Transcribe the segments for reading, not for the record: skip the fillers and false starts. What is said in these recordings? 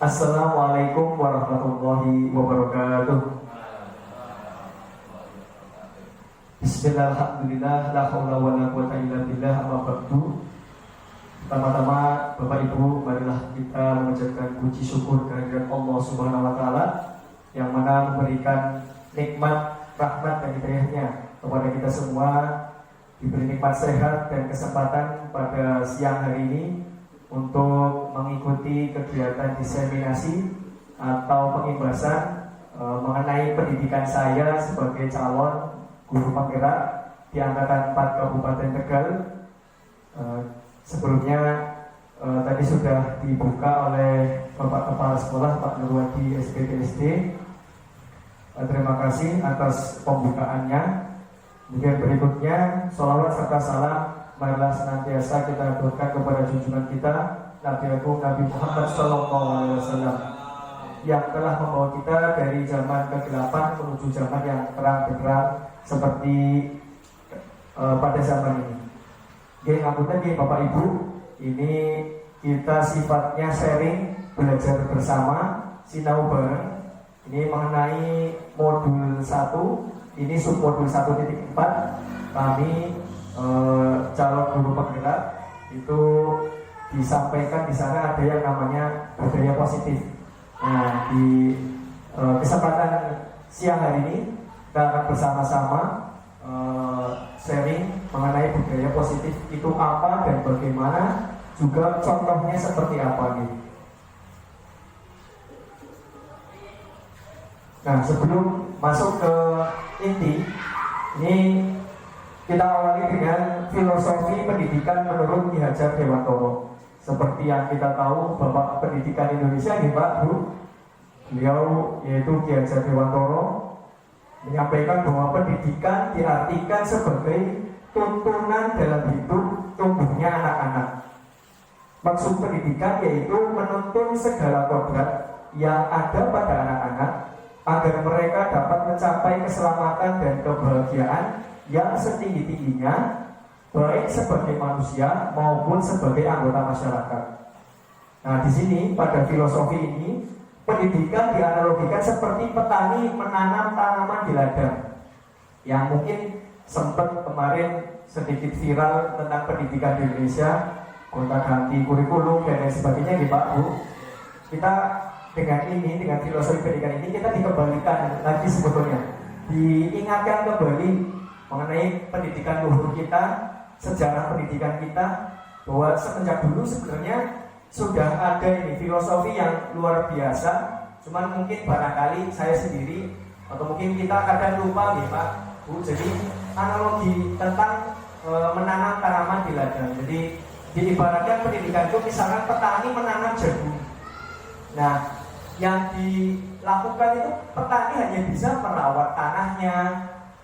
Assalamualaikum warahmatullahi wabarakatuh. Bismillahirrahmanirrahim. La haula wala quwwata illa billah. Amma ba'du. Pertama-tama Bapak Ibu, marilah kita mengucapkan puji syukur kehadirat Allah Subhanahu wa taala yang mana memberikan nikmat, rahmat dan hidayahnya kepada kita semua, diberi nikmat sehat dan kesempatan pada siang hari ini untuk mengikuti kegiatan diseminasi atau pengimbasan mengenai pendidikan saya sebagai calon guru penggerak di Angkatan 4 Kabupaten Tegal. Sebelumnya tadi sudah dibuka oleh Bapak Kepala Sekolah Pak Nurwadi SPPSD. Terima kasih atas pembukaannya. Kemudian berikutnya, sholawat serta salam marilah senantiasa kita aturkan kepada junjungan kita Nabi Agung Nabi Muhammad SAW yang telah membawa kita dari zaman kegelapan menuju zaman yang terang benderang seperti pada zaman ini. Oke, ngapunten nggih Bapak Ibu, ini kita sifatnya sharing, belajar bersama, sinau bareng. Ini mengenai modul 1, ini submodul 1.4. Kami calon guru penggerak itu disampaikan di sana ada yang namanya budaya positif. Nah, di kesempatan siang hari ini kita akan bersama-sama sharing mengenai budaya positif itu apa dan bagaimana, juga contohnya seperti apa nih. Nah, sebelum masuk ke inti, ini kita awali dengan filosofi pendidikan menurut Ki Hajar Dewantoro. Seperti yang kita tahu, Bapak Pendidikan Indonesia nih Pak Bu, beliau yaitu Ki Hajar Dewantoro menyampaikan bahwa pendidikan diartikan sebagai tuntunan dalam hidup tumbuhnya anak-anak. Maksud pendidikan yaitu menuntun segala kodrat yang ada pada anak-anak agar mereka dapat mencapai keselamatan dan kebahagiaan yang setinggi-tingginya, baik sebagai manusia maupun sebagai anggota masyarakat. Nah, di sini pada filosofi ini, pendidikan dianalogikan seperti petani menanam tanaman di ladang. Yang mungkin sempat kemarin sedikit viral tentang pendidikan di Indonesia, gonta-ganti kurikulum dan lain sebagainya di Pak Bu. Kita dengan filosofi pendidikan ini kita dikembalikan lagi sebetulnya, diingatkan kembali mengenai pendidikan luhur kita, sejarah pendidikan kita, bahwa semenjak dulu sebenarnya sudah ada ini filosofi yang luar biasa. Cuman mungkin barangkali saya sendiri atau mungkin kita kadang lupa nih Pak Bu. Jadi analogi tentang menanam tanaman di ladang. Jadi diibaratkan pendidikan itu misalkan petani menanam jagung. Nah, yang dilakukan itu petani hanya bisa merawat tanahnya,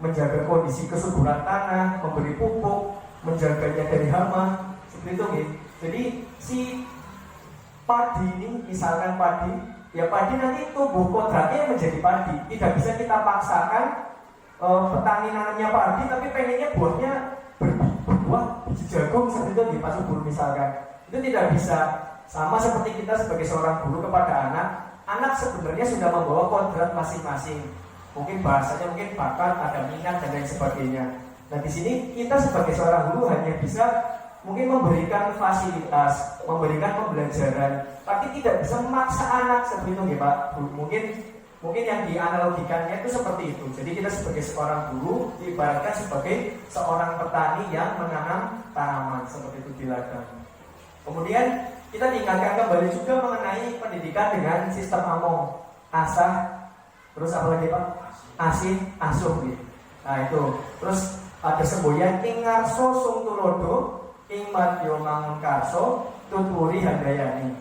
menjaga kondisi kesuburan tanah, memberi pupuk, menjaganya dari hama, seperti itu nih. Jadi si padi ini, misalkan padi, ya padi nanti tumbuh kodratnya menjadi padi. Tidak bisa kita paksakan petani nanamnya padi, tapi pengennya buahnya berbuah biji jagung seperti itu di Pak Subur misalkan. Itu tidak bisa. Sama seperti kita sebagai seorang guru kepada anak sebenarnya sudah membawa kodrat masing-masing. Mungkin bahasanya mungkin bakat, ada minat dan lain sebagainya. Nah, di sini kita sebagai seorang guru hanya bisa mungkin memberikan fasilitas, memberikan pembelajaran, tapi tidak bisa memaksa anak seperti itu ya Pak. Mungkin yang dianalogikannya itu seperti itu. Jadi kita sebagai seorang guru diibaratkan sebagai seorang petani yang menanam tanaman seperti itu di ladang. Kemudian kita diingatkan kembali juga mengenai pendidikan dengan sistem among, asah, terus apa lagi Pak? Asih, asuh gitu. Nah itu, terus ada semboyan ing ngarso sung tulodo, ing madya mangun karso, tuturi handayani.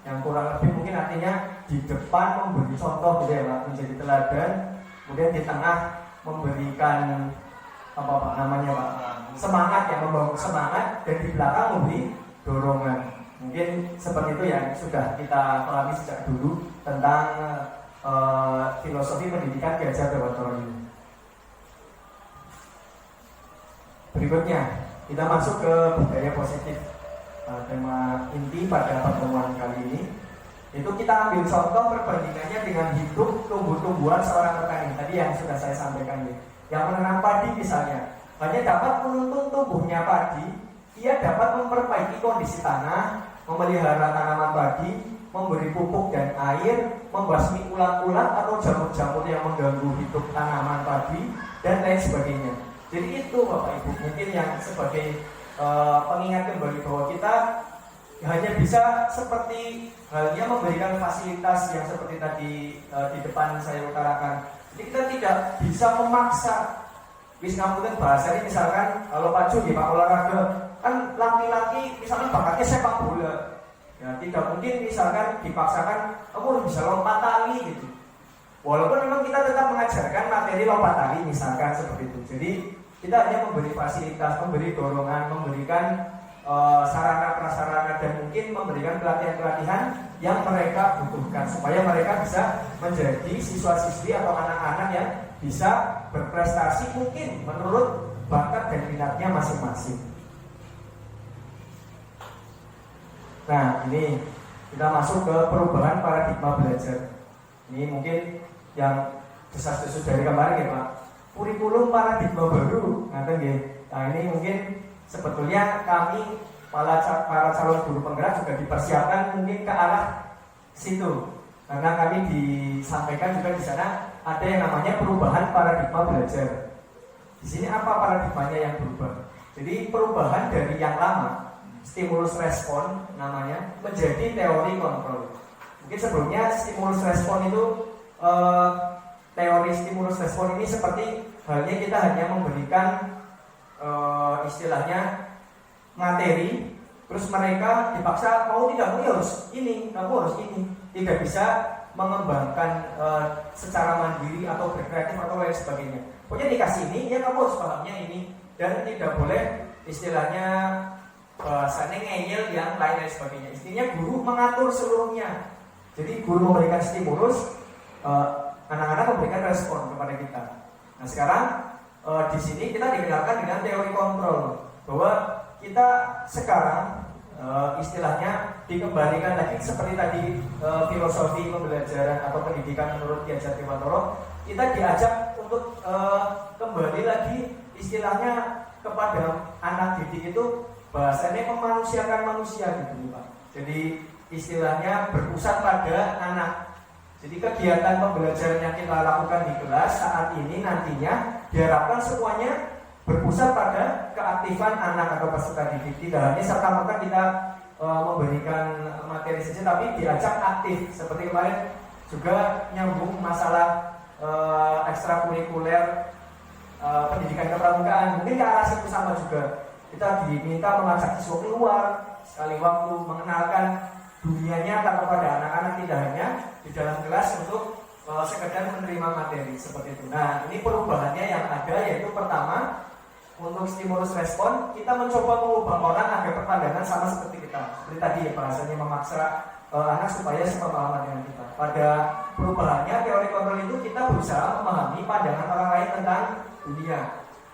Yang kurang lebih mungkin artinya di depan memberi contoh gitu ya Pak, menjadi teladan, kemudian di tengah memberikan apa Pak namanya Pak? Semangat, yang membangun semangat, dan di belakang memberi dorongan. Mungkin seperti itu yang sudah kita pahami sejak dulu tentang filosofi pendidikan Ki Hajar Dewantoro ini. Berikutnya kita masuk ke budaya positif. Tema inti pada pertemuan kali ini, Itu kita ambil contoh perbandingannya dengan hidup tumbuh-tumbuhan seorang petani. Tadi yang sudah saya sampaikan ya. Yang menanam padi misalnya, hanya dapat menuntun tumbuhnya padi, ia dapat memperbaiki kondisi tanah, memelihara tanaman padi, memberi pupuk dan air, membasmi ulat-ulat atau jamur-jamur yang mengganggu hidup tanaman padi, dan lain sebagainya. Jadi itu Bapak Ibu mungkin yang sebagai pengingat kembali bahwa kita hanya bisa seperti halnya memberikan fasilitas yang seperti tadi di depan saya utarakan. Jadi kita tidak bisa memaksa. Wis ngapunten bahasa ini misalkan kalau Pak Jun Pak olahraga kan laki-laki misalkan bakatnya sepak bola. Ya tidak mungkin misalkan dipaksakan kamu harus bisa lompat tali gitu. Walaupun memang kita tetap mengajarkan materi lompat tali misalkan seperti itu. Jadi kita hanya memberi fasilitas, memberi dorongan, memberikan sarana-prasarana dan mungkin memberikan pelatihan-pelatihan yang mereka butuhkan supaya mereka bisa menjadi siswa-siswi atau anak-anak yang bisa berprestasi mungkin menurut bakat dan minatnya masing-masing. Nah ini kita masuk ke perubahan paradigma belajar. Ini mungkin yang desas-desus dari kemarin ya Pak. Kurikulum paradigma baru, nah ini mungkin sebetulnya kami para calon guru penggerak juga dipersiapkan mungkin ke arah situ, karena kami disampaikan juga di sana ada yang namanya perubahan paradigma belajar. Di sini apa paradigmanya yang berubah? Jadi perubahan dari yang lama stimulus respon namanya menjadi teori kontrol. Mungkin sebelumnya stimulus respon itu teori stimulus respon ini seperti halnya kita hanya memberikan istilahnya materi, terus mereka dipaksa mau tidak mau harus ini, kamu harus ini, tidak bisa mengembangkan secara mandiri atau berkreatif atau lain sebagainya. Pokoknya dikasih ini, ya kamu harus pahamnya ini, dan tidak boleh istilahnya bahasanya ngeyel yang lain sebagainya. Istilahnya guru mengatur seluruhnya. Jadi guru memberikan stimulus, anak-anak memberikan respon kepada kita. Nah sekarang di sini kita dikenalkan dengan teori kontrol, bahwa kita sekarang istilahnya dikembalikan lagi seperti tadi filosofi pembelajaran atau pendidikan menurut Ki Hajar Dewantoro. Kita diajak untuk kembali lagi istilahnya kepada anak didik itu bahasanya memanusiakan manusia gitu Pak. Jadi istilahnya berpusat pada anak. Jadi kegiatan pembelajaran yang kita lakukan di kelas saat ini nantinya diharapkan semuanya berpusat pada keaktifan anak atau peserta didik. Tidak hanya serta-merta kita memberikan materi saja, tapi diajak aktif. Seperti kemarin juga nyambung masalah ekstrakurikuler pendidikan kepramukaan. Mungkin ke arah situ sama juga. Kita diminta mengajak siswa keluar sekali waktu, mengenalkan dunia nyata kepada anak-anak, tidak hanya di dalam kelas untuk sekedar menerima materi seperti itu. Nah, ini perubahannya yang ada yaitu pertama, untuk stimulus respon kita mencoba mengubah orang agar berpandangan sama seperti kita. Seperti tadi ya bahasanya memaksa anak supaya sepemahaman dengan kita. Pada perubahannya teori kontrol itu kita berusaha memahami pandangan orang lain tentang dunia,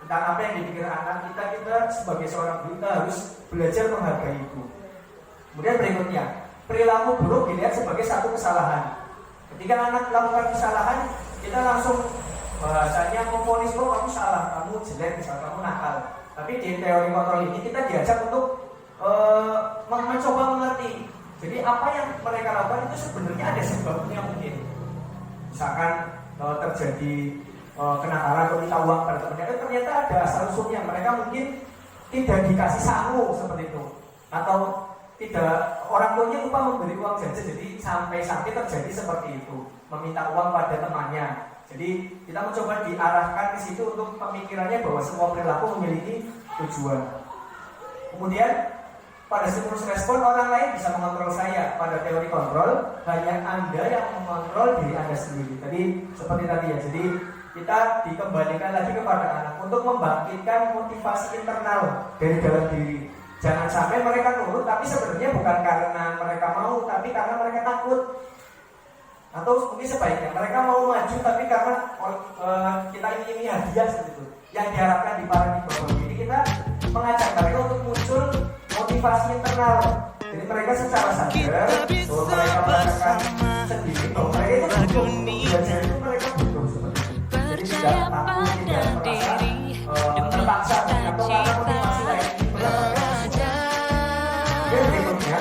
tentang apa yang dipikirkan anak kita. Kita sebagai seorang guru kita harus belajar menghargai itu. Kemudian berikutnya, perilaku buruk dilihat sebagai satu kesalahan. Ketika anak melakukan kesalahan, kita langsung bahasanya memvonis bahwa kamu salah, kamu jelek, misalnya kamu nakal. Tapi di teori kontrol ini kita diajak untuk mencoba mengerti. Jadi apa yang mereka lakukan itu sebenarnya ada sebabnya mungkin. Misalkan terjadi kenakalan atau minta uang pada temannya, ternyata ada asal usulnya. Mereka mungkin tidak dikasih sangu seperti itu, atau tidak, orang tuanya lupa memberi uang jajan, jadi sampai terjadi seperti itu, meminta uang pada temannya. Jadi kita mencoba diarahkan ke situ untuk pemikirannya bahwa semua perilaku memiliki tujuan. Kemudian pada stimulus respon orang lain bisa mengontrol saya. Pada teori kontrol hanya Anda yang mengontrol diri Anda sendiri. Tadi seperti tadi ya. Jadi kita dikembalikan lagi kepada anak untuk membangkitkan motivasi internal dari dalam diri. Jangan sampai mereka nurut, tapi sebenarnya bukan karena mereka mau, tapi karena mereka takut. Atau mungkin sebaiknya mereka mau maju, tapi karena kita ini hadiah seperti itu. Yang diharapkan di paradigma ini kita mengajak mereka untuk muncul motivasi internal. Jadi mereka secara sadar bahwa mereka merasakan sendiri bahwa mereka itu butuh belajar, itu mereka butuh seperti itu. Jadi tidak takut, tidak merasa terpaksa atau karena motivasi lain. Kemudian berikutnya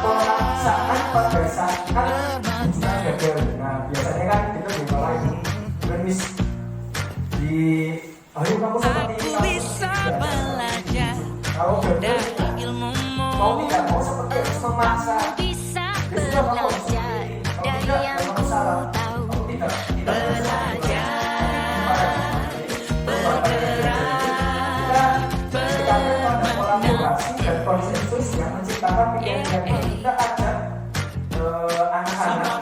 pemaksaan pada saat ujian gagal. Nah biasanya kan itu dimulai premis di ayo kamu seperti ini kalau gagal mau tidak mau seperti harus memaksa itu kamu harus sendiri kalau tidak jangan salah kalau tidak belajar kita pada kolaborasi dan konsensus yang menciptakan pikiran yang kita ajak anak-anak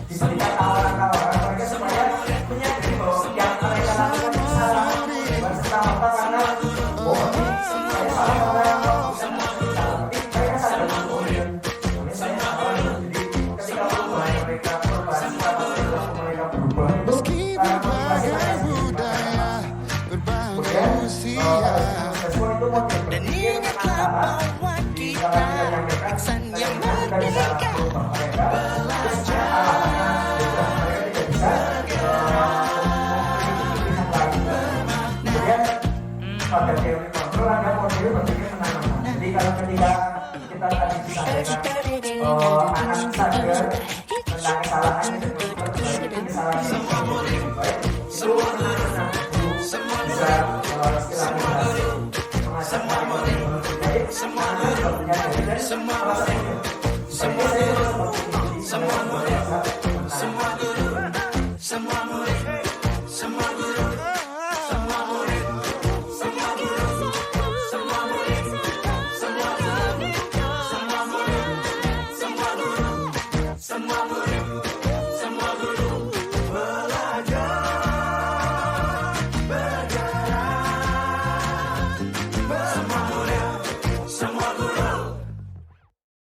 diberikan tawaran-tawaran mereka supaya menyadari bahwa yang mereka lakukan itu salah bukan serta-merta karena saya salah karena bisa salah tapi mereka sadar bahwa saya salah jadi ketika perubahan mereka perubahan sikap perilaku mereka berubah itu karena motivasi mereka sendiri kemudian respon itu mau berpikir antara di dalam kita nyampaikan kita bisa berubah mereka terus alasannya sudah mereka tidak bisa pilihan lain kemudian pada teori kontrol ada model berpikir menanam jadi kalau ketika kita tadi disampaikan anak sadar tentang kesalahannya dan memperbaiki kesalahan yang lebih baik itu menanam bisa istilahnya mengajak mereka lebih baik anak juga menyadari dan merasa ini saya seperti